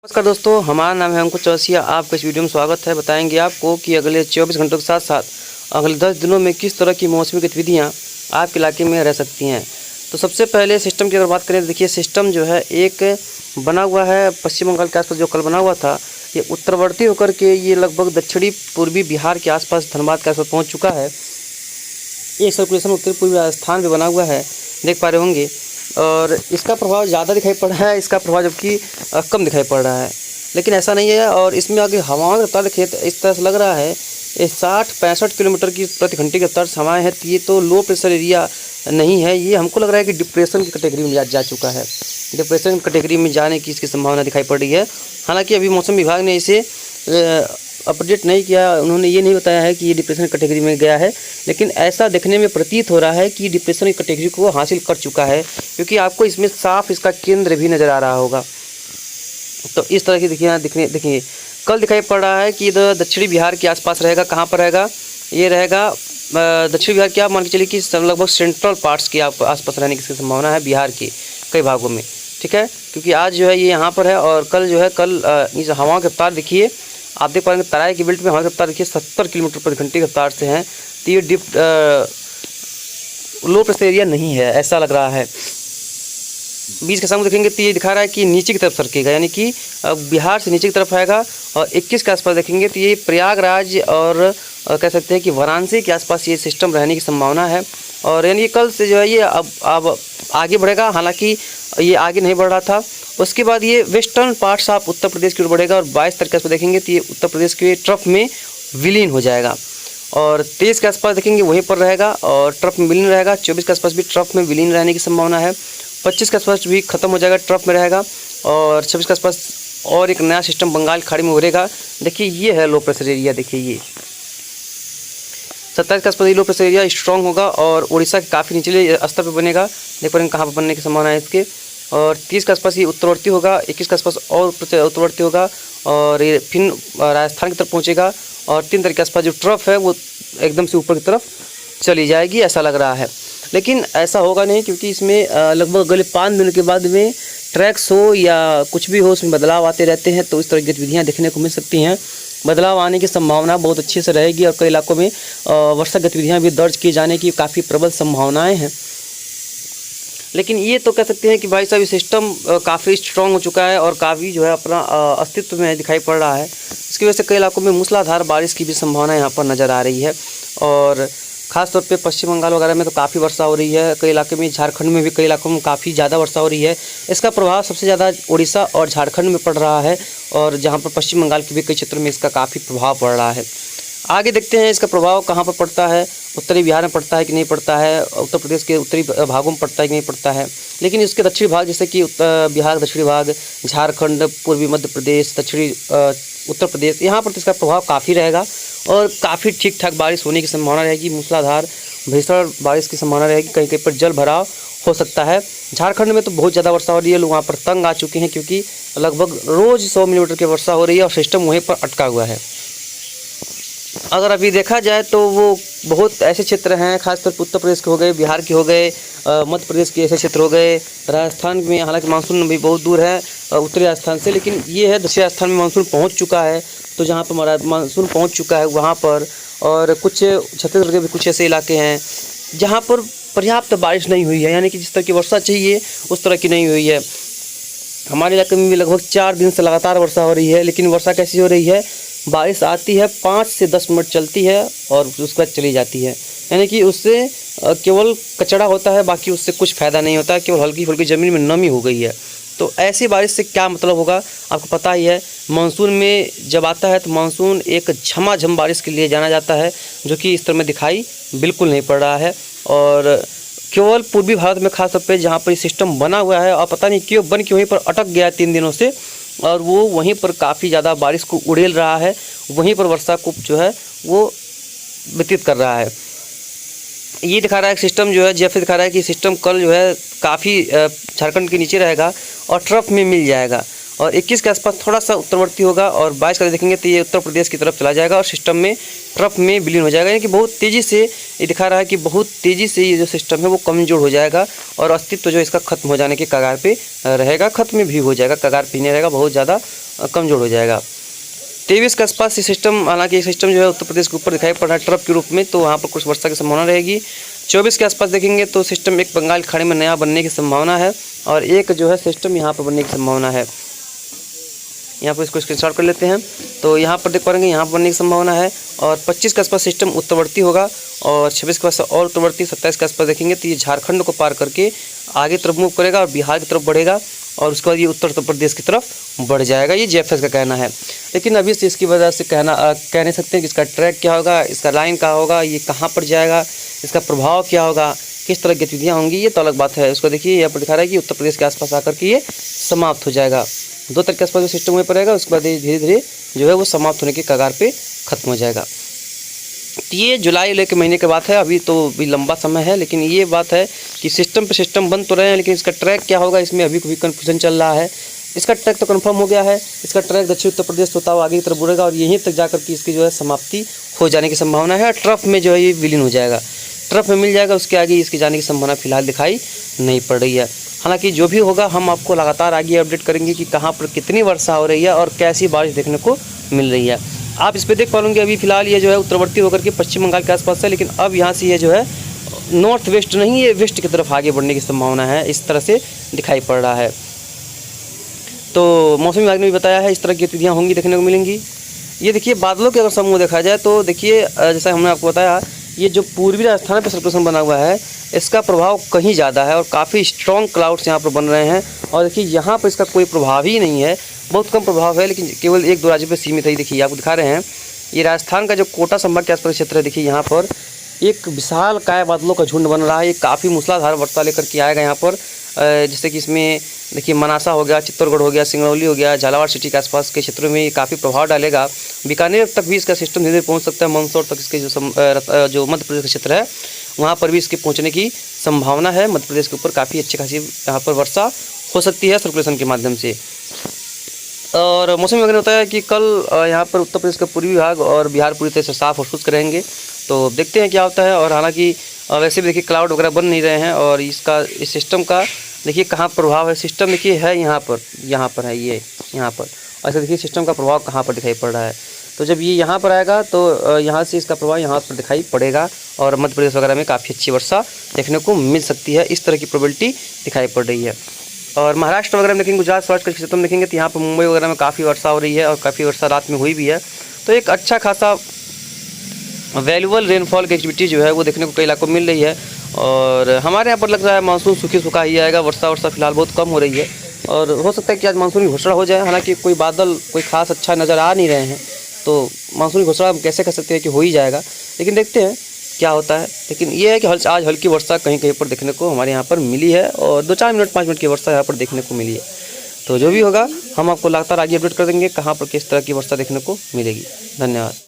नमस्कार दोस्तों, हमारा नाम है अंकुर चौरसिया। आपको इस वीडियो में स्वागत है। बताएंगे आपको कि अगले 24 घंटों के साथ साथ अगले 10 दिनों में किस तरह की मौसमी गतिविधियां आपके इलाके में रह सकती हैं। तो सबसे पहले सिस्टम की अगर बात करें तो देखिए, सिस्टम जो है एक बना हुआ है पश्चिम बंगाल के आसपास। जो कल बना हुआ था ये उत्तरवर्ती होकर के ये लगभग दक्षिणी पूर्वी बिहार के आसपास, धनबाद के आसपास पहुँच चुका है। एक सर्कुलेशन उत्तरी पूर्वी राजस्थान में बना हुआ है, देख पा रहे होंगे। और इसका प्रभाव ज़्यादा दिखाई पड़ रहा है, इसका प्रभाव जबकि कम दिखाई पड़ रहा है, लेकिन ऐसा नहीं है। और इसमें आगे हवाओं की रफ्तार देखिए तो इस तरह से लग रहा है 60-65 किलोमीटर की प्रति घंटे की रफ्तार से हवाएँ हैं। तो ये तो लो प्रेशर एरिया नहीं है, ये हमको लग रहा है कि डिप्रेशन की कैटेगरी में जा चुका है। डिप्रेशन कैटेगरी में जाने की इसकी संभावना दिखाई पड़ रही है। हालांकि अभी मौसम विभाग ने इसे अपडेट नहीं किया, उन्होंने ये नहीं बताया है कि ये डिप्रेशन कैटेगरी में गया है, लेकिन ऐसा देखने में प्रतीत हो रहा है कि डिप्रेशन की कैटेगरी को हासिल कर चुका है, क्योंकि आपको इसमें साफ इसका केंद्र भी नज़र आ रहा होगा। तो इस तरह की देखिए कल दिखाई पड़ रहा है कि इधर दक्षिणी बिहार के आसपास रहेगा। कहाँ पर रहेगा? ये रहेगा दक्षिणी बिहार के, आप मान के चलिए कि लगभग सेंट्रल पार्ट्स के आसपास रहने की संभावना है बिहार के कई भागों में, ठीक है। क्योंकि आज जो है ये यहाँ पर है और कल जो है इस हवाओं की रफ्तार देखिए, आप देख पाएंगे तराई की बेल्ट में हवा की रफ्तार देखिए 70 किलोमीटर प्रति घंटे की रफ्तार से है। तो ये लो प्रेशर एरिया नहीं है, ऐसा लग रहा है। बीच के सामने देखेंगे तो ये दिखा रहा है कि नीचे की तरफ सरकेगा, यानी कि बिहार से नीचे की तरफ आएगा। और 21 के आसपास देखेंगे तो ये प्रयागराज और कह सकते हैं कि वाराणसी के आसपास ये सिस्टम रहने की संभावना है। और यानी कल से जो है ये अब आगे बढ़ेगा। हालांकि ये आगे नहीं बढ़ रहा था। उसके बाद ये वेस्टर्न पार्ट्स आप उत्तर प्रदेश की ओर बढ़ेगा और 22 तारीख के आसपास देखेंगे तो ये उत्तर प्रदेश के ट्रफ में विलीन हो जाएगा। और 23 के आसपास देखेंगे वहीं पर रहेगा और ट्रफ में विलीन रहेगा। 24 के आसपास भी ट्रफ में विलीन रहने की संभावना है। 25 के आसपास भी खत्म हो जाएगा, ट्रफ में रहेगा। और 26 के आसपास और एक नया सिस्टम बंगाल खाड़ी में उभरेगा। देखिए ये है लो प्रेशर एरिया। देखिए ये 27 के आसपास लो प्रेशर एरिया स्ट्रॉन्ग होगा और उड़ीसा के काफ़ी निचले स्तर पर बनेगा। देख पा रहे हैं कहाँ पर बनने की संभावना है इसके। और 30 के आसपास ये उत्तरवर्ती होगा, 21 के आसपास और उत्तरवर्ती होगा और ये फिर राजस्थान की तरफ पहुँचेगा। और 3 तारीख के आसपास जो ट्रफ है वो एकदम से ऊपर की तरफ चली जाएगी, ऐसा लग रहा है। लेकिन ऐसा होगा नहीं, क्योंकि इसमें लगभग अगले 5 दिनों के बाद में ट्रैक्स हो या कुछ भी हो उसमें बदलाव आते रहते हैं। तो इस तरह की गतिविधियाँ देखने को मिल सकती हैं। बदलाव आने की संभावना बहुत अच्छे से रहेगी और कई इलाकों में वर्षा गतिविधियाँ भी दर्ज किए जाने की काफ़ी प्रबल संभावनाएँ हैं। लेकिन ये तो कह सकते हैं कि भाई साहब ये सिस्टम काफ़ी स्ट्रॉन्ग हो चुका है और काफ़ी जो है अपना अस्तित्व में दिखाई पड़ रहा है। इसकी वजह से कई इलाकों में मूसलाधार बारिश की भी संभावना यहाँ पर नज़र आ रही है। और ख़ासतौर पे पश्चिम बंगाल वगैरह में तो काफ़ी वर्षा हो रही है। कई इलाके में, झारखंड में भी कई इलाकों में काफ़ी ज़्यादा वर्षा हो रही है। इसका प्रभाव सबसे ज़्यादा उड़ीसा और झारखंड में पड़ रहा है, और जहाँ पर पश्चिम बंगाल के भी कई क्षेत्रों में इसका काफ़ी प्रभाव पड़ रहा है। आगे देखते हैं इसका प्रभाव कहाँ पर पड़ता है। उत्तरी बिहार में पड़ता है कि नहीं पड़ता है, उत्तर प्रदेश के उत्तरी भागों में पड़ता है कि नहीं पड़ता है। लेकिन इसके दक्षिणी भाग, जैसे कि बिहार दक्षिणी भाग, झारखंड, पूर्वी मध्य प्रदेश, दक्षिणी उत्तर प्रदेश, यहाँ पर तो इसका प्रभाव काफ़ी रहेगा और काफ़ी ठीक ठाक बारिश होने की संभावना रहेगी। मूसलाधार भीषण बारिश की संभावना रहेगी। कहीं कहीं पर जल भराव हो सकता है। झारखंड में तो बहुत ज़्यादा वर्षा हो रही है, लोग वहाँ पर तंग आ चुके हैं, क्योंकि लगभग रोज़ 100 मिलीमीटर की वर्षा हो रही है और सिस्टम वहीं पर अटका हुआ है। अगर अभी देखा जाए तो वो बहुत ऐसे क्षेत्र हैं, खासतौर पर उत्तर प्रदेश के हो गए, बिहार के हो गए, मध्य प्रदेश के ऐसे क्षेत्र हो गए, राजस्थान में। हालांकि मानसून भी बहुत दूर है उत्तरी राजस्थान से, लेकिन ये है दक्षिणी राजस्थान में मानसून पहुंच चुका है। तो जहां पर मानसून पहुंच चुका है वहां पर, और कुछ छत्तीसगढ़ के भी कुछ ऐसे इलाके हैं जहाँ पर पर्याप्त बारिश नहीं हुई है, यानी कि जिस तरह की वर्षा चाहिए उस तरह की नहीं हुई है। हमारे इलाके में भी लगभग 4 दिन से लगातार वर्षा हो रही है, लेकिन वर्षा कैसी हो रही है? बारिश आती है, 5 से 10 मिनट चलती है और उसके बाद चली जाती है, यानी कि उससे केवल कचरा होता है, बाकी उससे कुछ फ़ायदा नहीं होता, केवल हल्की फुल्की ज़मीन में नमी हो गई है। तो ऐसी बारिश से क्या मतलब होगा, आपको पता ही है। मानसून में जब आता है तो मानसून एक झमाझम बारिश के लिए जाना जाता है, जो कि इस तरह में दिखाई बिल्कुल नहीं पड़ रहा है। और केवल पूर्वी भारत में खासतौर पे जहाँ पर ये सिस्टम बना हुआ है और पता नहीं क्यों बन के वहीं पर अटक गया 3 दिनों से, और वो वहीं पर काफ़ी ज़्यादा बारिश को उड़ेल रहा है, वहीं पर वर्षा को जो है वो व्यतीत कर रहा है। ये दिखा रहा है सिस्टम जो है, जैसे दिखा रहा है कि सिस्टम कल जो है काफ़ी झारखंड के नीचे रहेगा और ट्रफ में मिल जाएगा। और 21 के आसपास थोड़ा सा उत्तरवर्ती होगा और 22 का देखेंगे तो ये उत्तर प्रदेश की तरफ चला जाएगा और सिस्टम में ट्रफ में विलीन हो जाएगा। यानी कि बहुत तेज़ी से ये दिखा रहा है कि बहुत तेज़ी से ये जो सिस्टम है वो कमज़ोर हो जाएगा और अस्तित्व जो इसका खत्म हो जाने के कगार पे रहेगा, खत्म भी हो जाएगा, कगार पे नहीं रहेगा, बहुत ज़्यादा कमज़ोर हो जाएगा। 23 के आसपास ये सिस्टम, हालांकि ये सिस्टम जो है उत्तर प्रदेश के ऊपर दिखाई पड़ रहा है ट्रफ के रूप में, तो वहाँ पर कुछ वर्षा की संभावना रहेगी। 24 के आसपास देखेंगे तो सिस्टम एक बंगाल खाड़ी में नया बनने की संभावना है और एक जो है सिस्टम यहाँ पर बनने की संभावना है। यहाँ पर इसको स्क्रीनशॉट कर लेते हैं तो यहाँ पर देख पाएंगे यहाँ पर बनने की संभावना है। और 25 के आसपास सिस्टम उत्तरवर्ती होगा और 26 के आसपास और उत्तरवर्ती। 27 के आसपास देखेंगे तो ये झारखंड को पार करके आगे तरफ मूव करेगा और बिहार की तरफ बढ़ेगा और उसके बाद ये उत्तर प्रदेश की तरफ बढ़ जाएगा। ये जीएफएस का कहना है, लेकिन अभी से इसकी वजह से कह नहीं सकते हैं कि इसका ट्रैक क्या होगा, इसका लाइन क्या होगा, ये कहाँ पर जाएगा, इसका प्रभाव क्या होगा, किस तरह की गतिविधियाँ होंगी, ये तो अलग बात है। उसको देखिए यहाँ पर दिखा रहा है कि उत्तर प्रदेश के आसपास आकर के ये समाप्त हो जाएगा। 2 तारीख के आसपास जो सिस्टम वहीं पर रहेगा, उसके बाद धीरे धीरे जो है वो समाप्त होने के कगार पे खत्म हो जाएगा। तो ये जुलाई के महीने की बात है, अभी तो भी लंबा समय है, लेकिन ये बात है कि सिस्टम पे सिस्टम बन तो रहे हैं, लेकिन इसका ट्रैक क्या होगा इसमें अभी भी कन्फ्यूजन चल रहा है। इसका ट्रैक तो कंफर्म हो गया है, इसका ट्रैक दक्षिण उत्तर प्रदेश होता हुआ आगे की तरफ बढ़ेगा और यहीं तक जाकर के इसकी जो है समाप्ति हो जाने की संभावना है। ट्रफ में जो है ये विलीन हो जाएगा, ट्रफ में मिल जाएगा, उसके आगे इसकी जाने की संभावना फिलहाल दिखाई नहीं पड़ रही है। हालांकि जो भी होगा हम आपको लगातार आगे अपडेट करेंगे कि कहाँ पर कितनी वर्षा हो रही है और कैसी बारिश देखने को मिल रही है। आप इस पर देख पाएंगे अभी फिलहाल ये जो है उत्तरवर्ती होकर के पश्चिम बंगाल के आसपास है, लेकिन अब यहाँ से ये जो है नॉर्थ वेस्ट नहीं, ये वेस्ट की तरफ आगे बढ़ने की संभावना है, इस तरह से दिखाई पड़ रहा है। तो मौसम विभाग ने भी बताया है इस तरह की गतिविधियाँ होंगी, देखने को मिलेंगी। ये देखिए बादलों के अगर समूह देखा जाए तो देखिए जैसा हमने आपको बताया ये जो पूर्वी राजस्थान पर सर्कुलेशन बना हुआ है इसका प्रभाव कहीं ज़्यादा है और काफ़ी स्ट्रॉन्ग क्लाउड्स यहाँ पर बन रहे हैं। और देखिए यहाँ पर इसका कोई प्रभाव ही नहीं है, बहुत कम प्रभाव है, लेकिन केवल 1-2 राज्यों पर सीमित है। देखिए आपको दिखा रहे हैं ये राजस्थान का जो कोटा संभाग के आसपास क्षेत्र है, देखिए यहाँ पर एक विशाल काय बादलों का झुंड बन रहा है। ये काफ़ी मूसलाधार वर्षा लेकर के आएगा यहाँ पर, जैसे कि इसमें देखिए मनासा हो गया, चित्तौड़गढ़ हो गया, सिंगरौली हो गया, झालावाड़ सिटी के आसपास के क्षेत्रों में ये काफ़ी प्रभाव डालेगा। बीकानेर तक भी इसका सिस्टम धीरे धीरे पहुँच सकता है, मंदसौर तक इसके जो मध्य प्रदेश का क्षेत्र है वहाँ पर भी इसके पहुँचने की संभावना है। मध्य प्रदेश के ऊपर काफ़ी अच्छी खासी यहाँ पर वर्षा हो सकती है सर्कुलेशन के माध्यम से। और मौसम विभाग ने बताया कि कल यहाँ पर उत्तर प्रदेश का पूर्वी भाग और बिहार पूरी तरह से साफ और शुष्क रहेंगे, तो देखते हैं क्या होता है। और हालांकि वैसे भी देखिए क्लाउड वगैरह बन नहीं रहे हैं और इस सिस्टम का देखिए कहाँ प्रभाव है। सिस्टम देखिए है यहाँ पर है ये यहाँ पर, ऐसा देखिए सिस्टम का प्रभाव कहाँ पर दिखाई पड़ रहा है। तो जब ये यहाँ पर आएगा तो यहाँ से इसका प्रभाव यहाँ पर दिखाई पड़ेगा और मध्य प्रदेश वगैरह में काफ़ी अच्छी वर्षा देखने को मिल सकती है, इस तरह की प्रोबेबिलिटी दिखाई पड़ रही है। और महाराष्ट्र वगैरह में देखेंगे, गुजरात सौराष्ट्र के क्षेत्र में देखेंगे तो यहाँ पर मुंबई वगैरह में काफ़ी वर्षा हो रही है और काफ़ी वर्षा रात में हुई भी है। तो एक अच्छा खासा वैल्यूबल रेनफॉल की एक्टिविटी जो है वो देखने को कई इलाकों में मिल रही है। और हमारे यहाँ पर लग रहा है मानसून सूखी सूखा ही आएगा, वर्षा फिलहाल बहुत कम हो रही है और हो सकता है कि आज मानसून की घोषणा हो जाए। हालांकि कोई बादल कोई खास अच्छा नज़र आ नहीं रहे हैं, तो मानसून की घोषणा हम कैसे कर सकते हैं कि हो ही जाएगा, लेकिन देखते हैं क्या होता है। लेकिन ये है कि आज हल्की वर्षा कहीं कहीं पर देखने को हमारे यहाँ पर मिली है और 2-4 मिनट 5 मिनट की वर्षा यहाँ पर देखने को मिली है। तो जो भी होगा हम आपको लगातार आगे अपडेट कर देंगे कहाँ पर किस तरह की वर्षा देखने को मिलेगी। धन्यवाद।